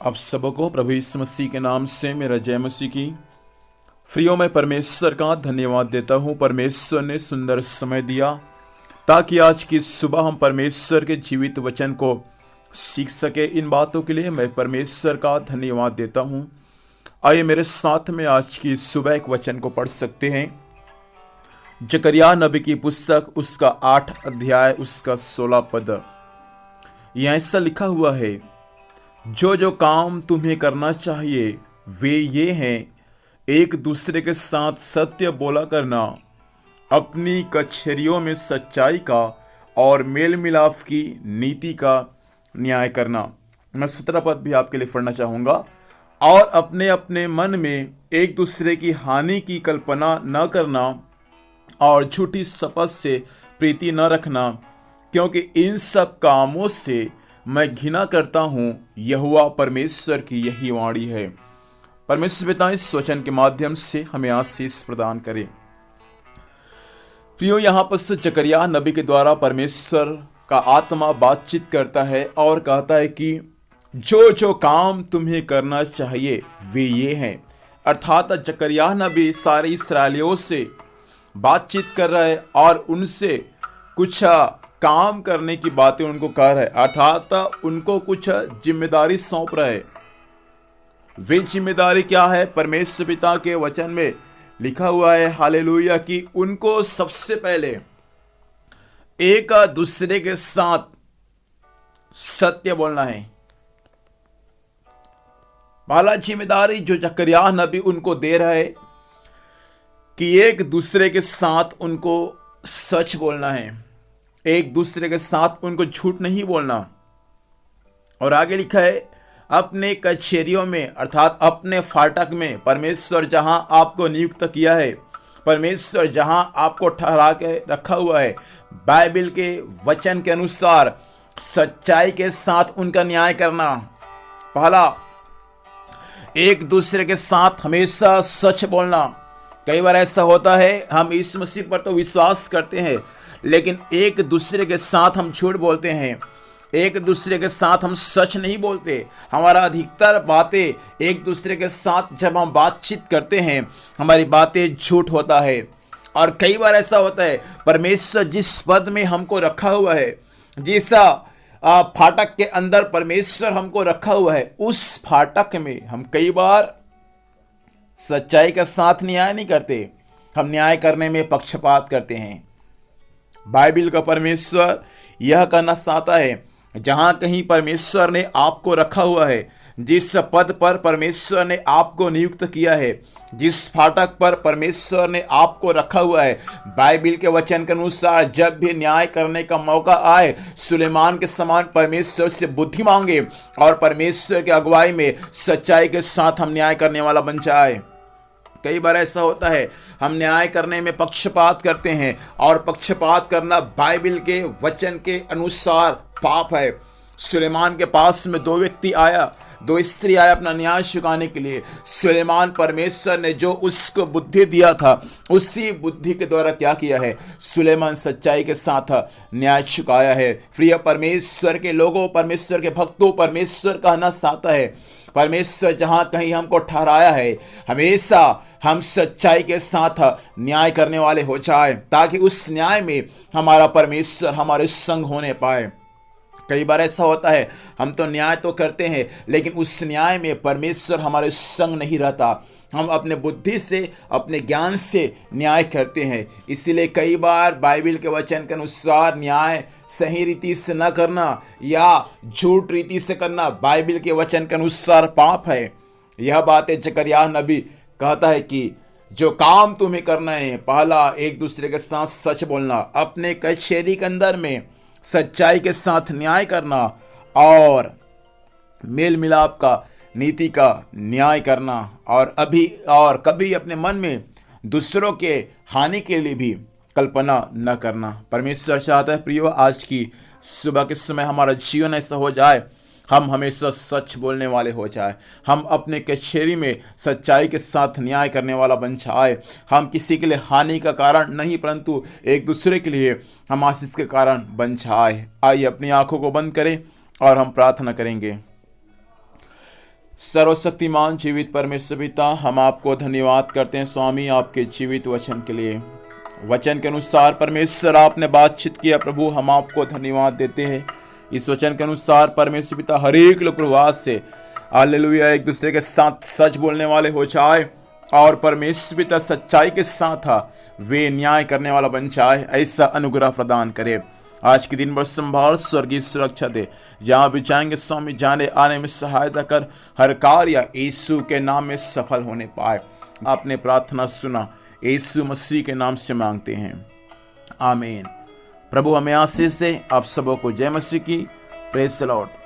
आप सबको प्रभु यीशु मसीह के नाम से मेरा जय मसीह की। फ्रियो मैं परमेश्वर का धन्यवाद देता हूँ। परमेश्वर ने सुंदर समय दिया ताकि आज की सुबह हम परमेश्वर के जीवित वचन को सीख सके। इन बातों के लिए मैं परमेश्वर का धन्यवाद देता हूँ। आइए मेरे साथ में आज की सुबह एक वचन को पढ़ सकते हैं। जकरिया नबी की पुस्तक उसका 8 अध्याय उसका 16 पद। यहाँ ऐसा लिखा हुआ है, जो जो काम तुम्हें करना चाहिए वे ये हैं, एक दूसरे के साथ सत्य बोला करना, अपनी कचहरियों में सच्चाई का और मेल मिलाप की नीति का न्याय करना। मैं 17 पद भी आपके लिए पढ़ना चाहूँगा। और अपने अपने मन में एक दूसरे की हानि की कल्पना न करना और झूठी शपथ से प्रीति न रखना, क्योंकि इन सब कामों से मैं घृणा करता हूँ। यहोवा परमेश्वर की यही वाणी है। परमेश्वर पिता इस वचन के माध्यम से हमें आशीष प्रदान करे। प्रियो, यहाँ पर से जकरिया नबी के द्वारा परमेश्वर का आत्मा बातचीत करता है और कहता है कि जो जो काम तुम्हें करना चाहिए वे ये हैं। अर्थात जकरिया नबी सारे इस्राएलियों से बातचीत कर रहा है और उनसे कुछ काम करने की बातें उनको कह रहा है। अर्थात उनको कुछ जिम्मेदारी सौंप रहा है। वे जिम्मेदारी क्या है? परमेश्वर पिता के वचन में लिखा हुआ है, हालेलुया, कि उनको सबसे पहले एक दूसरे के साथ सत्य बोलना है। पहला जिम्मेदारी जो जकरिया नबी उनको दे रहा है कि एक दूसरे के साथ उनको सच बोलना है, एक दूसरे के साथ उनको झूठ नहीं बोलना। और आगे लिखा है, अपने कचहरियों में अर्थात अपने फाटक में, परमेश्वर जहां आपको नियुक्त किया है, परमेश्वर जहां आपको ठहरा के रखा हुआ है, बाइबल के वचन के अनुसार सच्चाई के साथ उनका न्याय करना। पहला, एक दूसरे के साथ हमेशा सच बोलना। कई बार ऐसा होता है, हम यीशु मसीह पर तो विश्वास करते हैं, लेकिन एक दूसरे के साथ हम झूठ बोलते हैं, एक दूसरे के साथ हम सच नहीं बोलते। हमारा अधिकतर बातें एक दूसरे के साथ जब हम बातचीत करते हैं, हमारी बातें झूठ होता है। और कई बार ऐसा होता है, परमेश्वर जिस पद में हमको रखा हुआ है, जिस फाटक के अंदर परमेश्वर हमको रखा हुआ है, उस फाटक में हम कई बार सच्चाई के साथ न्याय नहीं करते, हम न्याय करने में पक्षपात करते हैं। बाइबल का परमेश्वर यह कहना चाहता है, जहां कहीं परमेश्वर ने आपको रखा हुआ है, जिस पद पर परमेश्वर ने आपको नियुक्त किया है, जिस फाटक पर परमेश्वर ने आपको रखा हुआ है, बाइबल के वचन के अनुसार जब भी न्याय करने का मौका आए, सुलेमान के समान परमेश्वर से बुद्धि मांगे और परमेश्वर की अगुवाई में सच्चाई के साथ हम न्याय करने वाला बन जाए। कई बार ऐसा होता है, हम न्याय करने में पक्षपात करते हैं और पक्षपात करना बाइबल के वचन के अनुसार पाप है। सुलेमान के पास में दो स्त्री आया अपना न्याय चुकाने के लिए। सुलेमान, परमेश्वर ने जो उसको बुद्धि दिया था, उसी बुद्धि के द्वारा क्या किया है? सुलेमान सच्चाई के साथ न्याय चुकाया है। प्रिय परमेश्वर के लोगों, परमेश्वर के भक्तों, परमेश्वर कहना चाहता है, परमेश्वर जहां कहीं हमको ठहराया है, हमेशा हम सच्चाई के साथ न्याय करने वाले हो जाए, ताकि उस न्याय में हमारा परमेश्वर हमारे संग होने पाए। कई बार ऐसा होता है, हम तो न्याय तो करते हैं, लेकिन उस न्याय में परमेश्वर हमारे संग नहीं रहता। हम अपने बुद्धि से, अपने ज्ञान से न्याय करते हैं। इसीलिए कई बार बाइबल के वचन के अनुसार न्याय सही रीति से न करना या झूठ रीति से करना बाइबल के वचन के अनुसार पाप है। यह बातें जकरिया नबी कहता है कि जो काम तुम्हें करना है, पहला, एक दूसरे के साथ सच बोलना, अपने कचहरी के अंदर में सच्चाई के साथ न्याय करना और मेल मिलाप का, नीति का न्याय करना, और कभी अपने मन में दूसरों के हानि के लिए भी कल्पना न करना। परमेश्वर चाहता है प्रियो, आज की सुबह के समय हमारा जीवन ऐसा हो जाए, हम हमेशा सच बोलने वाले हो जाए, हम अपने कचहरी में सच्चाई के साथ न्याय करने वाला बन जाए। हम किसी के लिए हानि का कारण नहीं, परंतु एक दूसरे के लिए हम आशीष के कारण बन जाए। आइए अपनी आंखों को बंद करें और हम प्रार्थना करेंगे। सर्वशक्तिमान जीवित परमेश्वर पिता, हम आपको धन्यवाद करते हैं स्वामी आपके जीवित वचन के लिए। वचन के अनुसार परमेश्वर आपने बातचीत किया प्रभु, हम आपको धन्यवाद देते हैं। इस वचन के अनुसार परमेश्वर पिता हर एक लोग प्रवास से हालेलुया एक दूसरे के साथ सच बोलने वाले हो जाए और परमेश्वर पिता सच्चाई के साथ वे न्याय करने वाला बन जाए, ऐसा अनुग्रह प्रदान करे। आज के दिन भर संभाल, स्वर्गीय सुरक्षा दे, जहाँ भी जाएंगे स्वामी जाने आने में सहायता कर, हर कार्य यीशु के नाम में सफल होने पाए। आपने प्रार्थना सुना, यीशु मसीह के नाम से मांगते हैं, आमीन। प्रभु हमें आशीष दे। आप सबों को जय मसीह की। Praise the Lord.